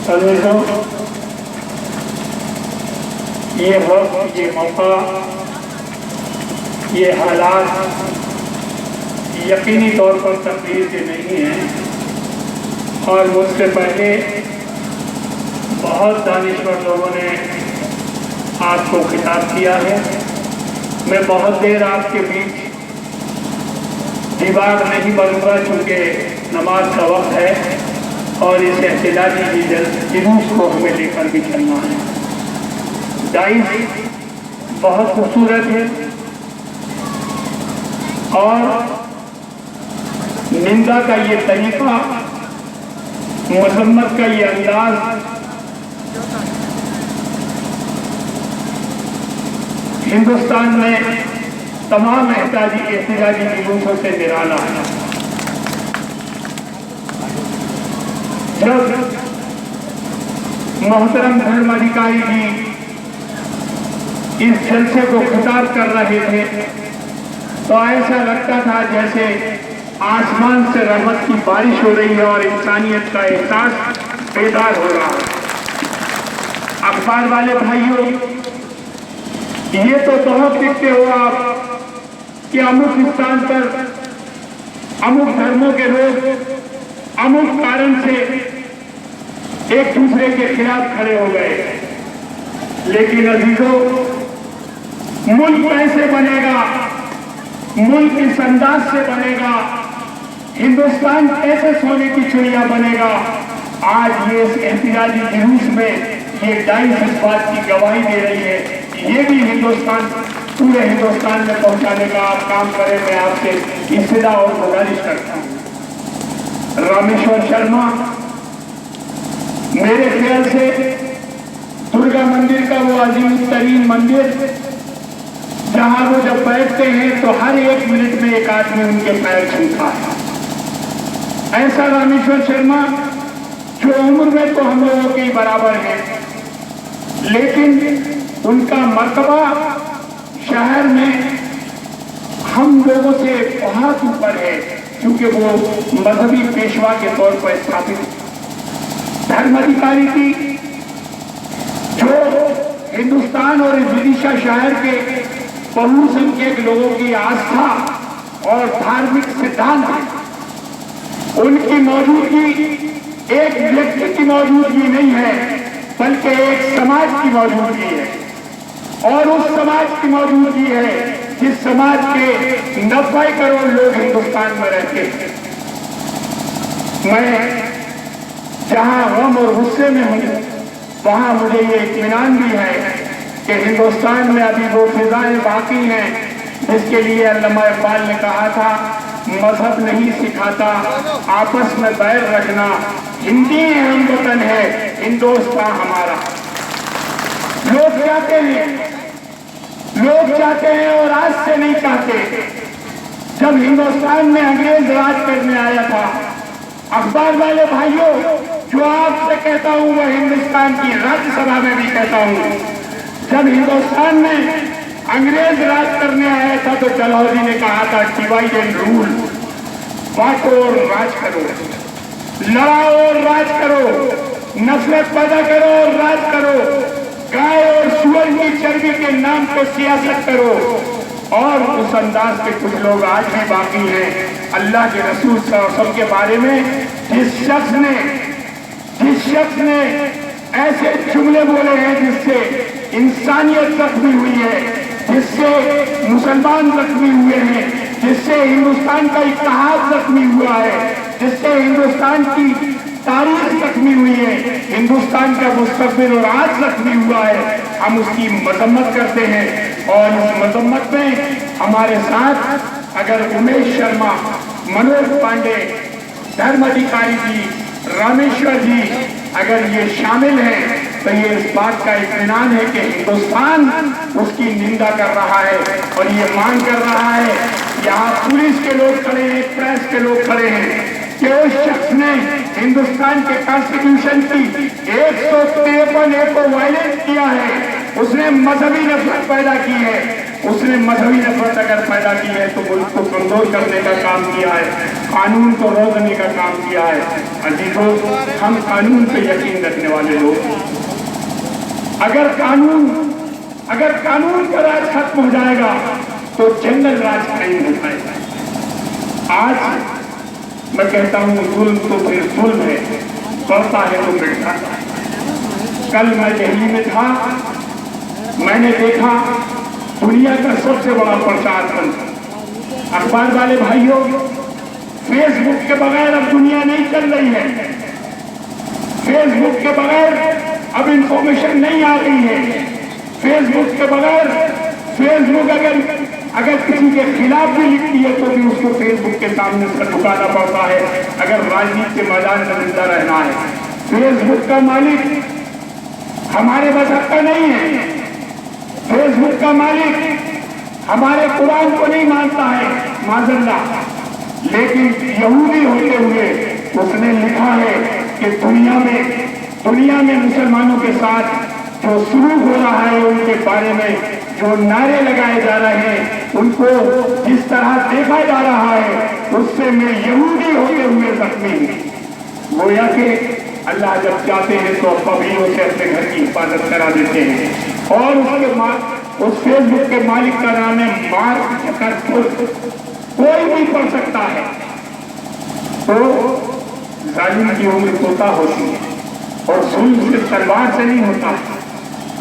अजीजों, ये वक्त, ये मौका, ये हालात यकीनी तौर पर तकदीर के नहीं हैं और मुझसे पहले बहुत दानिश्वर लोगों ने आपको खिताब किया है। मैं बहुत देर आपके बीच दीवार नहीं बनूंगा चूँकि नमाज का वक्त है और इस एहतजाजी जुलूस को हमें लेकर भी चलना है। डाइस बहुत खूबसूरत है और निंदा का ये तरीका, मजम्मत का ये अंदाज हिंदुस्तान में तमाम एहतजाजी जुलूसों से निराला है। जब मोहतरम धर्माधिकारी जी इस जलसे को खिताब कर रहे थे तो ऐसा लगता था जैसे आसमान से रहमत की बारिश हो रही है और इंसानियत का एहसास बेदार हो रहा है। अखबार वाले भाइयों, ये तो बहुत लिखते हो आप कि अमुक स्थान पर अमुक धर्मों के लोग अमुक कारण से एक दूसरे के खिलाफ खड़े हो गए, लेकिन अजीजों, मुल्क कैसे बनेगा, मुल्क इस अंदाज से बनेगा, हिंदुस्तान कैसे सोने की चिड़िया बनेगा, आज ये इस एहतजाजी जुलूस में ये डाइस इस बात की गवाही दे रही है। ये भी हिंदुस्तान, पूरे हिंदुस्तान में पहुंचाने का आप काम करें, मैं आपसे इस्तदा और गुजारिश करता हूँ। रामेश्वर शर्मा मेरे ख्याल से दुर्गा मंदिर का वो अजीम तरीन मंदिर जहां वो जब बैठते हैं तो हर एक मिनट में एक आदमी उनके पैर छूता है। ऐसा रामेश्वर शर्मा जो उम्र में तो हम लोगों के बराबर है, लेकिन उनका मर्तबा शहर में हम लोगों से बहुत ऊपर है, क्योंकि वो मजहबी पेशवा के तौर पर स्थापित धर्माधिकारी थी जो हिंदुस्तान और विदिशा शहर के बहुसंख्यक लोगों की आस्था और धार्मिक सिद्धांत है। उनकी मौजूदगी एक व्यक्ति की मौजूदगी नहीं है, बल्कि एक समाज की मौजूदगी है और उस समाज की मौजूदगी है जिस समाज के 90 करोड़ लोग हिंदुस्तान में रहते हैं। मैं जहां गम और गुस्से में हूं वहां मुझे ये इत्मीनान भी है कि हिंदुस्तान में अभी वो फिजाएं बाकी हैं जिसके लिए अल्लामा इकबाल ने कहा था, मजहब नहीं सिखाता आपस में बैर रखना, हिंदी हम वतन है हिंदुस्तान हमारा। लोग चाहते हैं और आज से नहीं चाहते। जब हिंदुस्तान में अंग्रेज राज करने आया था, अखबार वाले भाइयों, जो आपसे कहता हूं वह हिंदुस्तान की राज्यसभा में भी कहता हूं, जब हिंदुस्तान में अंग्रेज राज करने आया था तो डलहौजी ने कहा था डिवाइड एंड रूल, बांटो और राज करो, लड़ाओ और राज करो, नफरत पैदा करो और राज करो, गाय और सूअर की चर्बी के नाम पर सियासत करो। और उस अंदाज के कुछ लोग आज भी बाकी हैं। अल्लाह के रसूल सल्लल्लाहु अलैहि वसल्लम के बारे में जिस शख्स ने ऐसे जुमले बोले हैं जिससे इंसानियत जख्मी हुई है, जिससे मुसलमान जख्मी हुए हैं, जिससे हिंदुस्तान का इत्तेहाद जख्मी हुआ है, जिससे हिंदुस्तान की तारीख जख्मी हुई है, हिंदुस्तान का मुस्तकबिल और आज जख्मी हुआ है, हम उसकी मजम्मत करते हैं। और इस मजम्मत में हमारे साथ अगर उमेश शर्मा, मनोज पांडे, धर्माधिकारी जी, रामेश्वर जी अगर ये शामिल हैं तो ये इस बात का इत्मीनान है कि हिंदुस्तान उसकी निंदा कर रहा है और ये मांग कर रहा है। यहाँ पुलिस के लोग खड़े हैं, प्रेस के लोग खड़े हैं कि उस शख्स ने हिंदुस्तान के कॉन्स्टिट्यूशन की 153 ए को वायलेट किया है, उसने मजहबी नफरत पैदा की है, उसने मजहबी नफरत अगर पैदा की है तो मुल्क को कमजोर करने का काम किया है, कानून को रोकने का काम किया है। अजीजों, हम कानून पे यकीन रखने वाले लोग, अगर कानून का राज खत्म हो जाएगा तो जंगल राज नहीं हो पाएगा। आज मैं कहता हूँ जुल्म तो फिर जुल्म है, बढ़ता है तो बढ़ता है। कल मैं दिल्ली में था, मैंने देखा दुनिया का सबसे बड़ा प्रचार तंत्र। अखबार वाले भाइयों, फेसबुक के बगैर अब दुनिया नहीं चल रही है। फेसबुक के बगैर अब इंफॉर्मेशन नहीं आ रही है। फेसबुक के बगैर, फेसबुक अगर किसी के खिलाफ भी लिखती है तो भी उसको फेसबुक के सामने से झुकाना पड़ता है अगर राजनीति के मैदान में जिंदा रहना है। फेसबुक का मालिक हमारे मजहब का नहीं है। फेसबुक का मालिक हमारे कुरान को नहीं मानता है, माज़अल्लाह, लेकिन यहूदी होते हुए उसने लिखा है कि दुनिया में मुसलमानों के साथ जो शुरू हो रहा है, उनके बारे में जो नारे लगाए जा रहे हैं, उनको जिस तरह देखा जा रहा है, उससे मैं यहूदी होते हुए जख्मी हूँ। गोया के अल्लाह जब चाहते हैं तो कबीलों से अपने घर की हिफाजत करा देते हैं। और उस फेसबुक के मालिक का नाम है मार्क जकरबर्ग। कोई भी पढ़ सकता है। तो जालिम की उम्र तोता होती है और जुल्म सिर्फ तलवार से नहीं होता,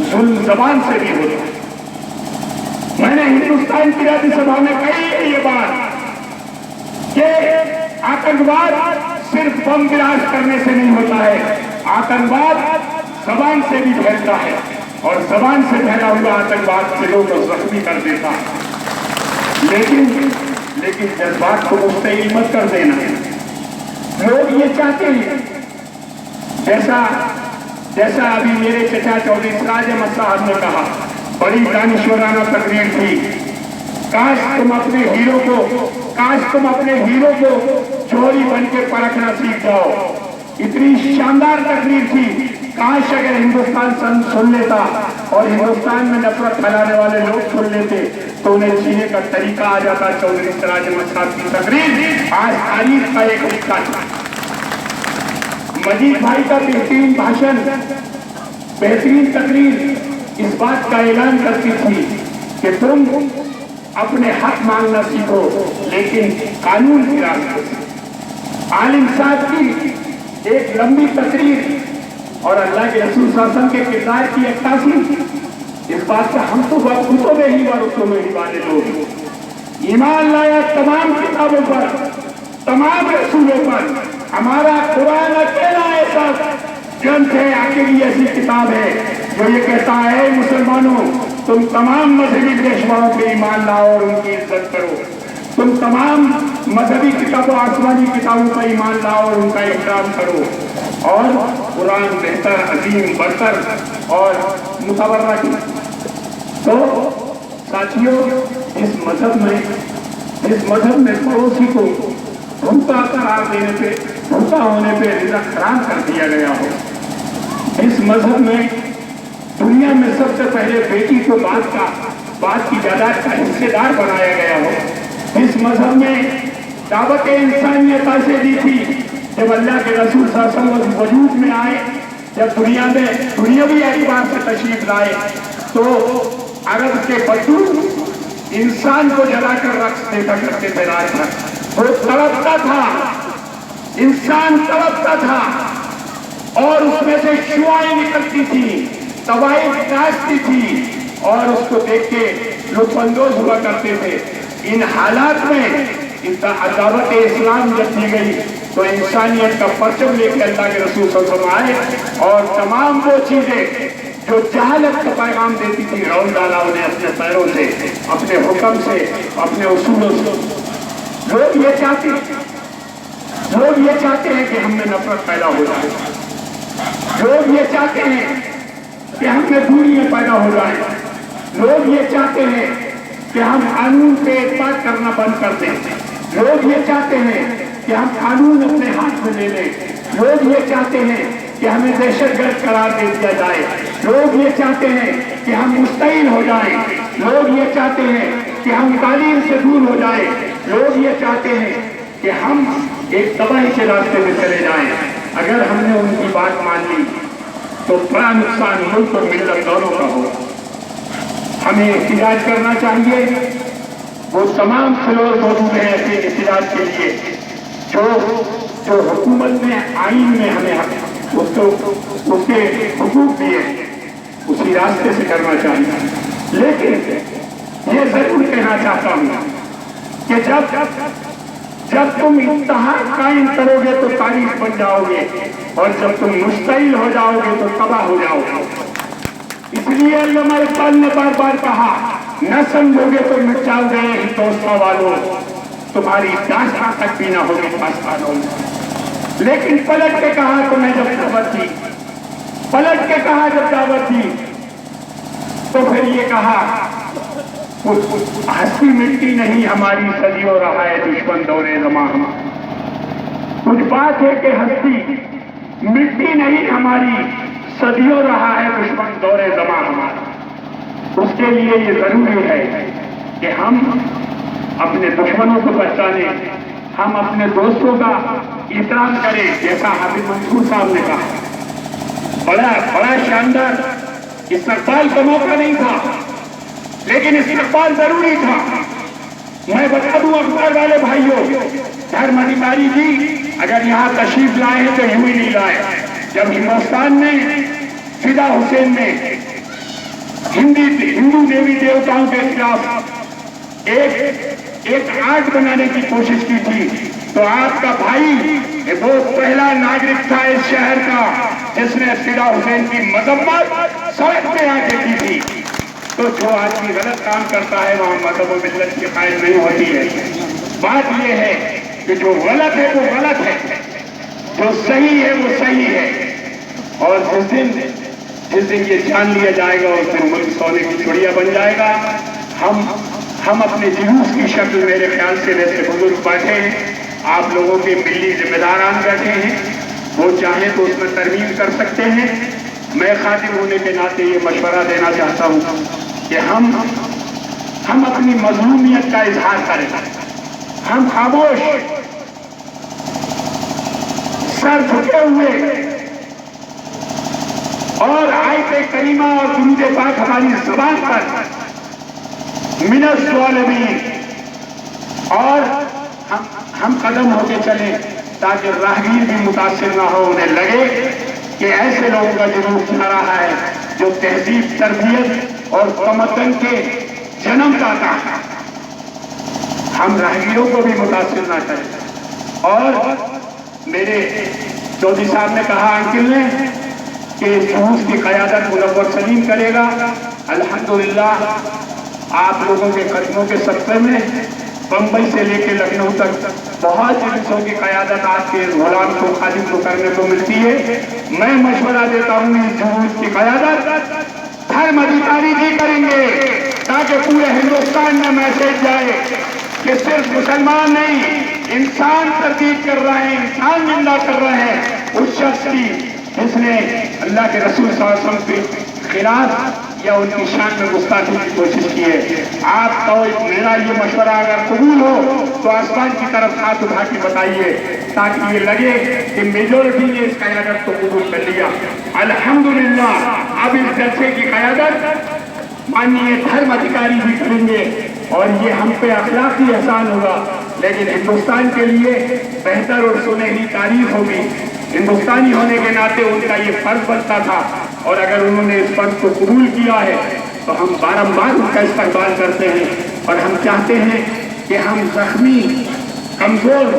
जुल्म जबान से भी होता है। मैंने हिंदुस्तान की राज्यसभा में कही है ये बात कि आतंकवाद सिर्फ बम विराज करने से नहीं होता है, आतंकवाद जबान से भी फैलता है और जबान से फैला हुआ आतंकवाद से लोग जख्मी कर देता है। लेकिन जज्बात को मुस्तैल मत कर देना। लोग ये चाहते हैं, जैसा अभी मेरे चचा चौधरी सिराज अहमद साहब ने कहा, बड़ी दानिशवराना तकरीर थी। काश तुम अपने हीरो को चोरी बन के परखना सीख जाओ। इतनी शानदार तकरीर थी। काश अगर हिंदुस्तान सुन लेता और हिंदुस्तान में नफरत फैलाने वाले लोग सुन लेते तो उन्हें जीने का तरीका आ जाता। चौधरी सिराज अहमद साहब की तकरीर आज तारीख का एक हिस्सा था। मजीद भाई का बेहतरीन भाषण, बेहतरीन तकरीर इस बात का ऐलान करती थी कि तुम अपने हक मांगना सीखो, लेकिन कानून की रास्ते से। आलिम साहब की एक लंबी तकरीर और अल्लाह के रसूल शासन के किरदार की अक्कासी, इस बात का हम तो वक्तों में ही वारुसों में ही वाले लोग ईमान लाया तमाम किताबों पर, तमाम रसूलों पर। हमारा कुरान अकेला ऐसा ग्रंथ है, आखिरी ऐसी किताब है जो ये कहता है मुसलमानों, तुम तमाम मजहबी पेशवाओं पे ईमान लाओ और उनकी इज्जत करो। तुम तमाम मजहबी किताबों, आसमानी किताबों पर ईमान लाओ और उनका इकराम करो। और कुरान बेहतर, अजीम, बरतर और मुतबर्रा की। तो साथियों, इस मजहब में पड़ोसी को भूखा करार देने पे, भूखा होने पे रिज़्क़ हराम कर दिया गया हो। इस मजहब में दुनिया में सबसे पहले बेटी को बात की जायदाद का हिस्सेदार बनाया गया हो। इस मजहब में दावत इंसानियत से दी थी जब अल्लाह के रसूल सल्लल्लाहु अलैहि वसल्लम वजूद में आए, जब दुनियावी एतबार से तशरीफ लाए तो अरब के बद्दू इंसान को जलाकर रख देता करते थे। रात भर वो तड़पता था, इंसान तड़पता था और उसमें से शुआएं निकलती थी, तवाई काटती थी और उसको देख के लुत्फानंदोज हुआ करते थे। इन हालात में दावत इस्लाम जब दी गई तो इंसानियत का परचम लेकर अल्लाह के रसूल सल्लल्लाहु अलैहि वसल्लम आए और तमाम वो चीजें जो जहालत का पैगाम देती थी, रौल डाला उन्हें अपने पैरों से, अपने हुक्म से, अपने उसूलों से। लोग ये चाहते हैं कि हम में नफरत पैदा हो जाए। लोग ये चाहते हैं कि हम में दूरियां पैदा हो जाए। लोग ये चाहते हैं कि हम कानून पे एतबार करना बंद कर दें। लोग ये चाहते हैं कि हम कानून अपने हाथ में ले लें। लोग ये चाहते हैं کہ ہمیں دہشت گرد قرار دے دیا جائے، لوگ یہ چاہتے ہیں کہ ہم مستعین ہو جائیں، لوگ یہ چاہتے ہیں کہ ہم تعلیم سے دور ہو جائیں، لوگ یہ چاہتے ہیں کہ ہم ایک تباہی کے راستے میں چلے جائیں۔ اگر ہم نے ان کی بات مان لی تو بڑا نقصان ملک اور ملت دونوں کا ہو۔ ہمیں احتجاج کرنا چاہیے، وہ تمام فلور موجود ہیں ایسے احتجاج کے لیے جو حکومت نے آئین میں ہمیں اس کے حقوق دیے، اسی راستے سے کرنا چاہیے۔ لیکن یہ ضرور کہنا چاہتا ہوں کہ جب تم اتحاد قائم کرو گے تو تاریخ بن جاؤ گے، اور جب تم مشتعل ہو جاؤ گے تو تباہ ہو جاؤ گے۔ اس لیے علامہ اقبال نے بار بار کہا، نہ سمجھو گے تو مٹ جاؤ گے ہندوستان والوں، تمہاری داستان تک بھی نہ ہوگی پاکستانوں میں۔ لیکن پلٹ کے کہا تو میں جب دعوت دی، پلٹ کے کہا جب دعوت دی تو پھر یہ کہا، ہستی مٹی نہیں ہماری صدیوں رہا ہے دشمن دور زمان۔ کچھ بات ہے کہ ہستی مٹی نہیں ہماری صدیوں رہا ہے دشمن دور زمان ہمارا۔ اس کے لیے یہ ضروری ہے کہ ہم اپنے دشمنوں کو پہچانیں، ہم اپنے دوستوں کا احترام کریں، جیسا حافظ منصور صاحب نے کہا۔ بڑا شاندار استقبال کا موقع نہیں تھا، لیکن استقبال ضروری تھا۔ میں بتا دوں اخبار والے بھائیوں، دھرم ادھیکاری جی اگر یہاں تشریف لائے ہیں تو یوں ہی نہیں لائے۔ جب ہندوستان میں فدا حسین نے ہندو دیوی دیوتاؤں کے خلاف ایک آرٹ بنانے کی کوشش کی تھی تو آپ کا بھائی وہ پہلا ناگرک تھا اس شہر کا جس نے فدا حسین کی مذمت سڑک پہ آ کے کی تھی۔ تو جو آدمی غلط کام کرتا ہے وہاں مذہب و ملت کی قائل نہیں ہوتی ہے۔ بات یہ ہے کہ جو غلط ہے وہ غلط ہے، جو صحیح ہے وہ صحیح ہے، اور جس دن یہ جان لیا جائے گا اس دن ملک سونے کی چڑیا بن جائے گا۔ ہم اپنے جلوس کی شکل میرے خیال سے ویسے بزرگ بیٹھے ہیں، آپ لوگوں کے ملی ذمہ داران بیٹھے ہیں، وہ چاہیں تو اس میں ترمیم کر سکتے ہیں۔ میں خادم ہونے کے ناطے یہ مشورہ دینا چاہتا ہوں کہ ہم اپنی مظلومیت کا اظہار کریں، ہم خاموش سر جھکے ہوئے اور آیت کریمہ اور درود پاک ہماری زبان پر من الظالمین، اور ہم قدم ہو کے چلیں تاکہ راہگیر بھی متاثر نہ ہو، انہیں لگے کہ ایسے لوگوں کا جلوس جا رہا ہے جو تہذیب، تربیت اور تمدن کے جنم داتا ہے۔ ہم راہگیروں کو بھی متاثر نہ کریں۔ اور میرے چودھری صاحب نے کہا انکل نے کہ جلوس کی قیادت منور سلیم کرے گا۔ الحمدللہ آپ لوگوں کے قدموں کے صدقے میں بمبئی سے لے کے لکھنؤ تک بہت جلوسوں کی قیادت آپ کے غلام کو، خادم کو کرنے کو ملتی ہے۔ میں مشورہ دیتا ہوں اس جلوس کی قیادت دھرم ادھیکاری بھی کریں گے تاکہ پورے ہندوستان میں میسج جائے کہ صرف مسلمان نہیں، انسان تردید کر رہے ہیں، انسان زندہ کر رہے ہیں اس شخص کی جس نے اللہ کے رسول صلی اللہ علیہ وسلم کے خلاف یا ان کی شان میں گستاخی کی کوشش کی ہے۔ آپ کو میرا یہ مشورہ اگر قبول ہو تو آسمان کی طرف ہاتھ اٹھا کے بتائیے تاکہ یہ لگے کہ میجورٹی نے اس قیادت کو قبول کر لیا۔ الحمدللہ اب اس جلسے کی قیادت ماننیے دھرم ادھیکاری بھی کریں گے اور یہ ہم پہ اخلاقی احسان ہوگا، لیکن ہندوستان کے لیے بہتر اور سنہری تاریخ ہوگی۔ ہندوستانی ہونے کے ناطے ان کا یہ فرض بنتا تھا، اور اگر انہوں نے اس فرض کو قبول کیا ہے تو ہم بارمبار ان کا استقبال کرتے ہیں، اور ہم چاہتے ہیں کہ ہم زخمی، کمزور،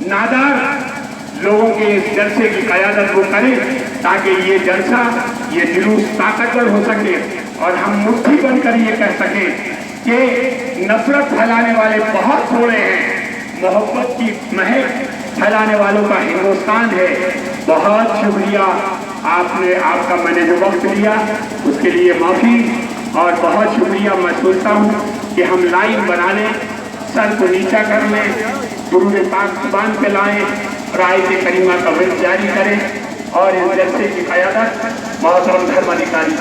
نادار لوگوں کے اس جلسے کی قیادت وہ کریں تاکہ یہ جلسہ، یہ جلوس طاقتور ہو سکے اور ہم مٹھی بن کر یہ کہہ سکیں کہ نفرت پھیلانے والے بہت تھوڑے ہیں، محبت کی مہک پھیلانے والوں کا ہندوستان ہے۔ بہت شکریہ آپ کا میں نے جو وقت لیا اس کے لیے معافی، اور بہت شکریہ۔ میں سوچتا ہوں کہ ہم لائن بنا لیں، سر کو نیچا کر لیں، درود پاک زبان پہ لائیں اور آیت کریمہ کا ورد جاری کریں۔ اور اس جلسے کی قیادت محترم دھرم ادھیکاری